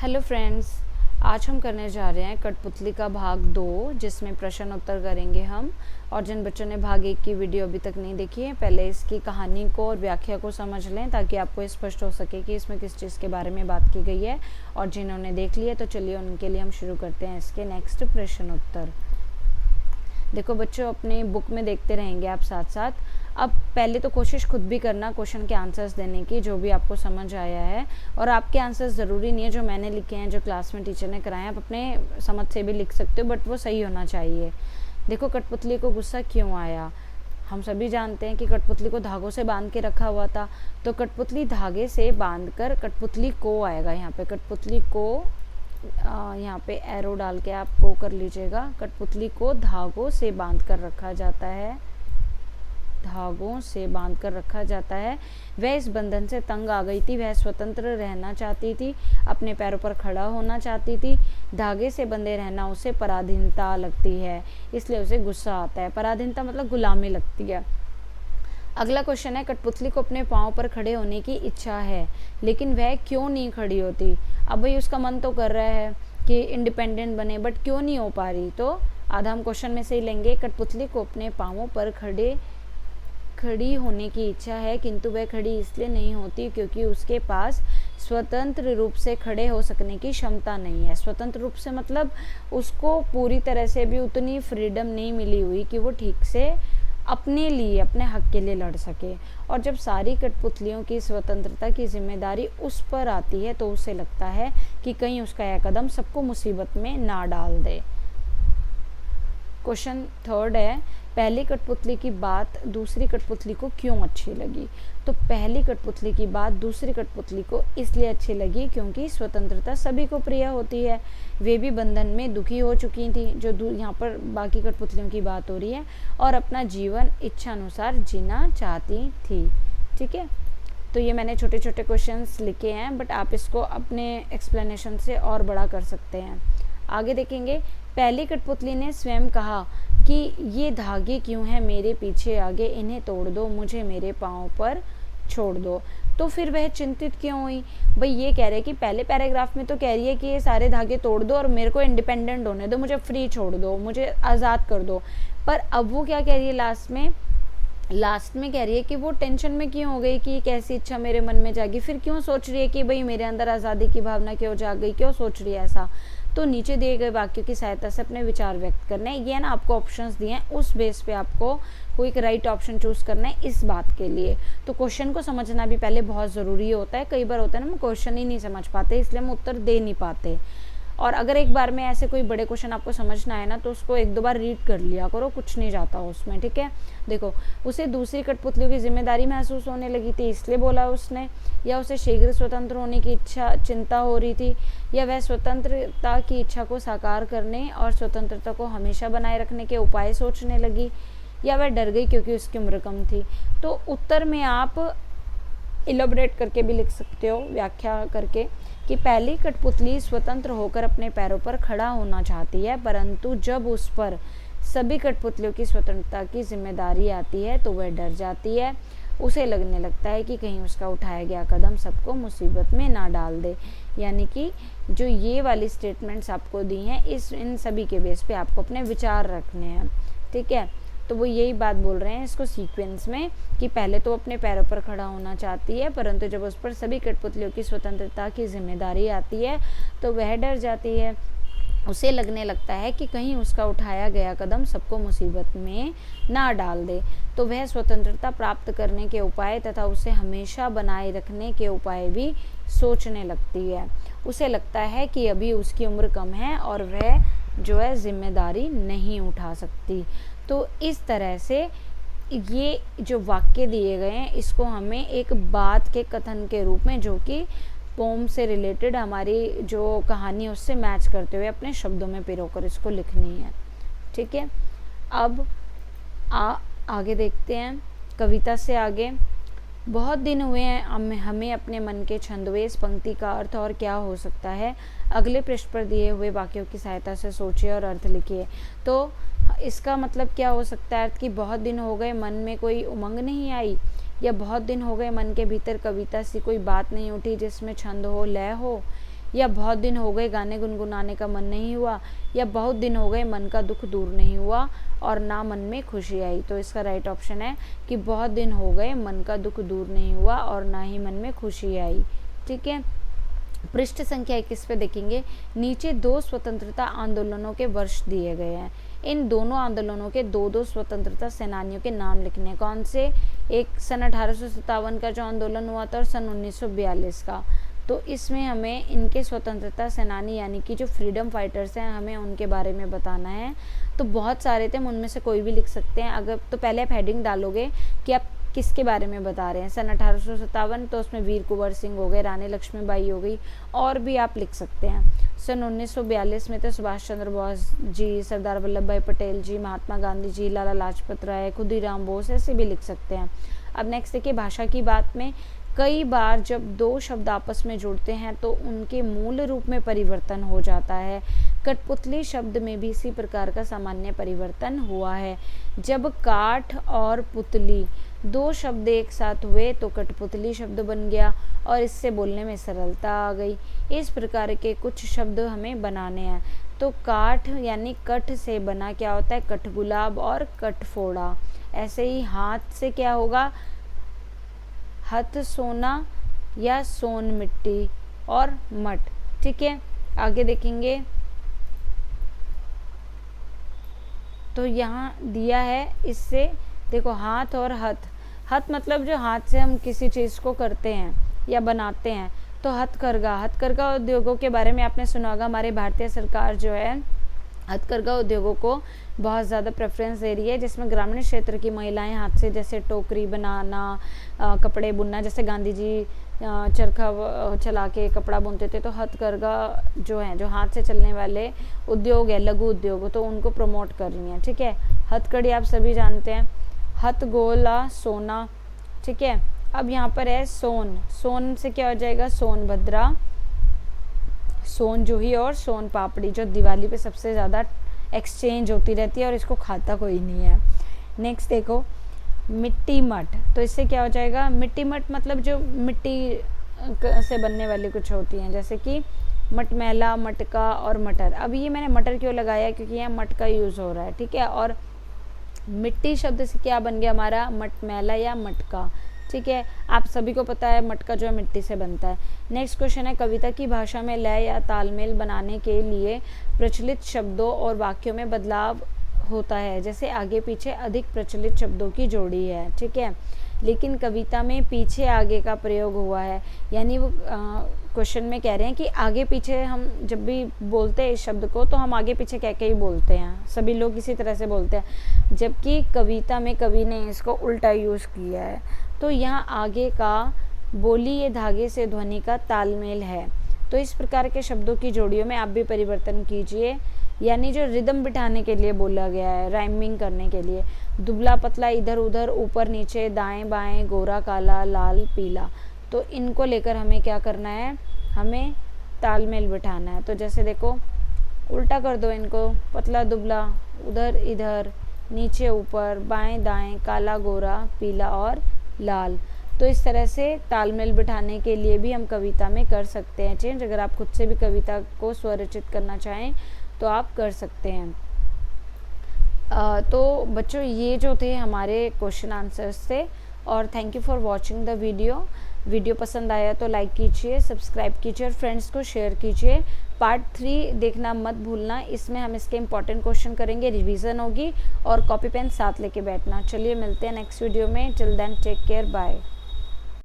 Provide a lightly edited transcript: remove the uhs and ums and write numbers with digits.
Hello friends, आज हम करने जा रहे हैं कठपुतली का भाग 2, जिसमें प्रश्न उत्तर करेंगे हम। और जिन बच्चों ने भाग 1 की वीडियो अभी तक नहीं देखी है, पहले इसकी कहानी को और व्याख्या को समझ लें ताकि आपको स्पष्ट हो सके कि इसमें किस चीज़ के बारे में बात की गई है। और जिन्होंने देख लिया तो चलिए उनके लिए हम शुरू करते हैं इसके नेक्स्ट प्रश्न उत्तर। देखो बच्चों, अपनी बुक में देखते रहेंगे आप साथ साथ। अब पहले तो कोशिश खुद भी करना क्वेश्चन के आंसर्स देने की, जो भी आपको समझ आया है। और आपके आंसर्स ज़रूरी नहीं है जो मैंने लिखे हैं, जो क्लास में टीचर ने कराए हैं, आप अपने समझ से भी लिख सकते हो, बट वो सही होना चाहिए। देखो, कठपुतली को गुस्सा क्यों आया? हम सभी जानते हैं कि कठपुतली को धागों से बांध के रखा हुआ था। तो कठपुतली धागे से बांध कर कठपुतली को आएगा। यहाँ पे कठपुतली को यहाँ पे एरो डाल के आप को कर लीजिएगा। कठपुतली को धागों से बांध कर रखा जाता है, धागों से बांध कर रखा जाता है। वह इस बंधन से तंग आ गई थी। वह स्वतंत्र रहना चाहती थी, अपने पैरों पर खड़ा होना चाहती थी। धागे से बंधे रहना उसे पराधीनता लगती है, इसलिए उसे गुस्सा आता है। पराधीनता मतलब गुलामी लगती है। अगला क्वेश्चन है, कठपुतली को अपने पाँव पर खड़े होने की इच्छा है, लेकिन वह क्यों नहीं खड़ी होती? अब भाई उसका मन तो कर रहा है कि इंडिपेंडेंट बने, बट क्यों नहीं हो पा रही? तो आधा हम क्वेश्चन में से ही लेंगे। कठपुतली को अपने पाँवों पर खड़ी होने की इच्छा है, किंतु वह खड़ी इसलिए नहीं होती क्योंकि उसके पास स्वतंत्र रूप से खड़े हो सकने की क्षमता नहीं है। स्वतंत्र रूप से मतलब उसको पूरी तरह से भी उतनी फ्रीडम नहीं मिली हुई कि वो ठीक से अपने लिए, अपने हक के लिए लड़ सके। और जब सारी कठपुतलियों की स्वतंत्रता की जिम्मेदारी उस पर आती है तो उसे लगता है कि कहीं उसका यह कदम सबको मुसीबत में ना डाल दे। क्वेश्चन थर्ड है, पहली कठपुतली की बात दूसरी कठपुतली को क्यों अच्छी लगी? तो पहली कठपुतली की बात दूसरी कठपुतली को इसलिए अच्छी लगी क्योंकि स्वतंत्रता सभी को प्रिय होती है। वे भी बंधन में दुखी हो चुकी थी, जो यहाँ पर बाकी कठपुतलियों की बात हो रही है, और अपना जीवन इच्छा अनुसार जीना चाहती थी। ठीक है, तो ये मैंने छोटे छोटे क्वेश्चंस लिखे हैं, बट आप इसको अपने एक्सप्लेनेशन से और बड़ा कर सकते हैं। आगे देखेंगे, पहली कठपुतली ने स्वयं कहा कि ये धागे क्यों हैं मेरे पीछे आगे, इन्हें तोड़ दो, मुझे मेरे पाँव पर छोड़ दो। तो फिर वह चिंतित क्यों हुई? भाई ये कह रहे हैं कि पहले पैराग्राफ में तो कह रही है कि ये सारे धागे तोड़ दो और मेरे को इंडिपेंडेंट होने दो, मुझे फ्री छोड़ दो, मुझे आज़ाद कर दो। पर अब वो क्या कह रही है लास्ट में कह रही है कि वो टेंशन में क्यों हो गई कि कैसी इच्छा मेरे मन में जागी। फिर क्यों सोच रही है कि भाई मेरे अंदर आज़ादी की भावना क्यों जाग गई, क्यों सोच रही है ऐसा? तो नीचे दिए गए वाक्यों की सहायता से अपने विचार व्यक्त करने हैं। ये ना आपको ऑप्शंस दिए हैं, उस बेस पे आपको कोई एक राइट ऑप्शन चूज करना है इस बात के लिए। तो क्वेश्चन को समझना भी पहले बहुत ज़रूरी होता है। कई बार होता है ना, हम क्वेश्चन ही नहीं समझ पाते, इसलिए हम उत्तर दे नहीं पाते। और अगर एक बार में ऐसे कोई बड़े क्वेश्चन आपको समझना है ना, तो उसको 1-2 बार रीड कर लिया करो, कुछ नहीं जाता उसमें। ठीक है, देखो, उसे दूसरी कठपुतलियों की जिम्मेदारी महसूस होने लगी थी इसलिए बोला उसने, या उसे शीघ्र स्वतंत्र होने की चिंता हो रही थी, या वह स्वतंत्रता की इच्छा को साकार करने और स्वतंत्रता को हमेशा बनाए रखने के उपाय सोचने लगी, या वह डर गई क्योंकि उसकी उम्र कम थी। तो उत्तर में आप इलेबोरेट करके भी लिख सकते हो, व्याख्या करके, कि पहली कठपुतली स्वतंत्र होकर अपने पैरों पर खड़ा होना चाहती है, परंतु जब उस पर सभी कठपुतलियों की स्वतंत्रता की जिम्मेदारी आती है तो वह डर जाती है। उसे लगने लगता है कि कहीं उसका उठाया गया कदम सबको मुसीबत में ना डाल दे। यानी कि जो ये वाली स्टेटमेंट्स आपको दी हैं, इन सभी के बेस पे आपको अपने विचार रखने हैं। ठीक है, तो वो यही बात बोल रहे हैं इसको सीक्वेंस में, कि पहले तो अपने पैरों पर खड़ा होना चाहती है, परंतु जब उस पर सभी कठपुतलियों की स्वतंत्रता की जिम्मेदारी आती है तो वह डर जाती है। उसे लगने लगता है कि कहीं उसका उठाया गया कदम सबको मुसीबत में ना डाल दे। तो वह स्वतंत्रता प्राप्त करने के उपाय तथा उसे हमेशा बनाए रखने के उपाय भी सोचने लगती है। उसे लगता है कि अभी उसकी उम्र कम है और वह जो है जिम्मेदारी नहीं उठा सकती। तो इस तरह से ये जो वाक्य दिए गए हैं, इसको हमें एक बात के कथन के रूप में, जो कि पोम से रिलेटेड हमारी जो कहानी है उससे मैच करते हुए अपने शब्दों में पिरोकर इसको लिखनी है। ठीक है, अब आगे देखते हैं कविता से आगे। बहुत दिन हुए हैं हमें अपने मन के छंदों, इस पंक्ति का अर्थ और क्या हो सकता है? अगले पृष्ठ पर दिए हुए वाक्यों की सहायता से सोचिए और अर्थ लिखिए। तो इसका मतलब क्या हो सकता है? अर्थ कि बहुत दिन हो गए मन में कोई उमंग नहीं आई, या बहुत दिन हो गए मन के भीतर कविता सी कोई बात नहीं उठी जिसमें छंद हो, लय हो, या बहुत दिन हो गए गाने गुनगुनाने का मन नहीं हुआ, या बहुत दिन हो गए मन का दुख दूर नहीं हुआ और ना मन में खुशी आई। तो इसका राइट ऑप्शन है कि बहुत दिन हो गए मन का दुख दूर नहीं हुआ और ना ही मन में खुशी आई। ठीक है, पृष्ठ संख्या 21 पे देखेंगे, नीचे 2 स्वतंत्रता आंदोलनों के वर्ष दिए गए हैं। इन दोनों आंदोलनों के 2 स्वतंत्रता सेनानियों के नाम लिखने हैं। कौन से? एक सन 1857 का जो आंदोलन हुआ था और सन 1942 का। तो इसमें हमें इनके स्वतंत्रता सेनानी यानी कि जो फ्रीडम फाइटर्स हैं, हमें उनके बारे में बताना है। तो बहुत सारे थे, हम उनमें से कोई भी लिख सकते हैं। अगर तो पहले आप हेडिंग डालोगे कि आप किसके बारे में बता रहे हैं। सन 1857 तो उसमें वीर कुंवर सिंह हो गए, रानी लक्ष्मीबाई हो गई, और भी आप लिख सकते हैं। सन 1942 में तो सुभाष चंद्र बोस जी, सरदार वल्लभ भाई पटेल जी, महात्मा गांधी जी, लाला लाजपत राय, खुदीराम बोस, ऐसे भी लिख सकते हैं। अब नेक्स्ट देखिए, भाषा की बात में कई बार जब 2 शब्द आपस में जुड़ते हैं तो उनके मूल रूप में परिवर्तन हो जाता है। कठपुतली शब्द में भी इसी प्रकार का सामान्य परिवर्तन हुआ है। जब काठ और पुतली 2 शब्द एक साथ हुए तो कठपुतली शब्द बन गया और इससे बोलने में सरलता आ गई। इस प्रकार के कुछ शब्द हमें बनाने हैं। तो काठ यानी कठ से बना क्या होता है? कठगुलाब और कठफोड़ा। ऐसे ही हाथ से क्या होगा? हथ सोना या सोन मिट्टी और मट। ठीक है, आगे देखेंगे तो यहाँ दिया है, इससे देखो हाथ और हथ। हथ मतलब जो हाथ से हम किसी चीज़ को करते हैं या बनाते हैं। तो हथकरघा, हथकरघा उद्योगों के बारे में आपने सुना होगा। हमारी भारतीय सरकार जो है हथकरघा उद्योगों को बहुत ज़्यादा प्रेफरेंस दे रही है, जिसमें ग्रामीण क्षेत्र की महिलाएं हाथ से जैसे टोकरी बनाना, कपड़े बुनना, जैसे गांधी जी चरखा चला के कपड़ा बुनते थे, तो हथकरघा जो है, जो हाथ से चलने वाले उद्योग है, लघु उद्योग, तो उनको प्रमोट कर रही हैं। ठीक है, हथकड़ी आप सभी जानते हैं। हथगोला सोना। ठीक है, अब यहाँ पर है सोन। सोन से क्या हो जाएगा? सोनभद्रा, सोन जूही और सोन पापड़ी, जो दिवाली पे सबसे ज़्यादा एक्सचेंज होती रहती है और इसको खाता कोई नहीं है। नेक्स्ट देखो, मिट्टी मट। तो इससे क्या हो जाएगा? मिट्टी मट मतलब जो मिट्टी से बनने वाली कुछ होती हैं, जैसे कि मटमैला, मटका और मटर। अब ये मैंने मटर क्यों लगाया? क्योंकि यहाँ मट का यूज़ हो रहा है। ठीक है, और मिट्टी शब्द से क्या बन गया हमारा? मटमैला या मटका। ठीक है, आप सभी को पता है मटका जो है मिट्टी से बनता है। नेक्स्ट क्वेश्चन है, कविता की भाषा में लय या तालमेल बनाने के लिए प्रचलित शब्दों और वाक्यों में बदलाव होता है। जैसे आगे पीछे अधिक प्रचलित शब्दों की जोड़ी है। ठीक है, लेकिन कविता में पीछे आगे का प्रयोग हुआ है। यानी वो क्वेश्चन में कह रहे हैं कि आगे पीछे हम जब भी बोलते हैं इस शब्द को तो हम आगे पीछे कह के ही बोलते हैं, सभी लोग इसी तरह से बोलते हैं, जबकि कविता में कवि ने इसको उल्टा यूज़ किया है। तो यहाँ आगे का बोली ये धागे से ध्वनि का तालमेल है। तो इस प्रकार के शब्दों की जोड़ियों में आप भी परिवर्तन कीजिए, यानी जो रिदम बिठाने के लिए बोला गया है, राइमिंग करने के लिए। दुबला पतला, इधर उधर, ऊपर नीचे, दाएं बाएं, गोरा काला, लाल पीला, तो इनको लेकर हमें क्या करना है? हमें तालमेल बिठाना है। तो जैसे देखो, उल्टा कर दो इनको, पतला दुबला, उधर इधर, नीचे ऊपर, बाएं दाएं, काला गोरा, पीला और लाल। तो इस तरह से तालमेल बिठाने के लिए भी हम कविता में कर सकते हैं चेंज। अगर आप खुद से भी कविता को स्वरचित करना चाहें तो आप कर सकते हैं। तो बच्चों, ये जो थे हमारे क्वेश्चन आंसर्स थे, और thank you for watching the video पसंद आया तो लाइक कीजिए, सब्सक्राइब कीजिए और फ्रेंड्स को शेयर कीजिए। पार्ट 3 देखना मत भूलना, इसमें हम इसके इंपॉर्टेंट क्वेश्चन करेंगे, रिवीजन होगी और कॉपी पेन साथ लेके बैठना। चलिए मिलते हैं नेक्स्ट वीडियो में। Till then take care, bye.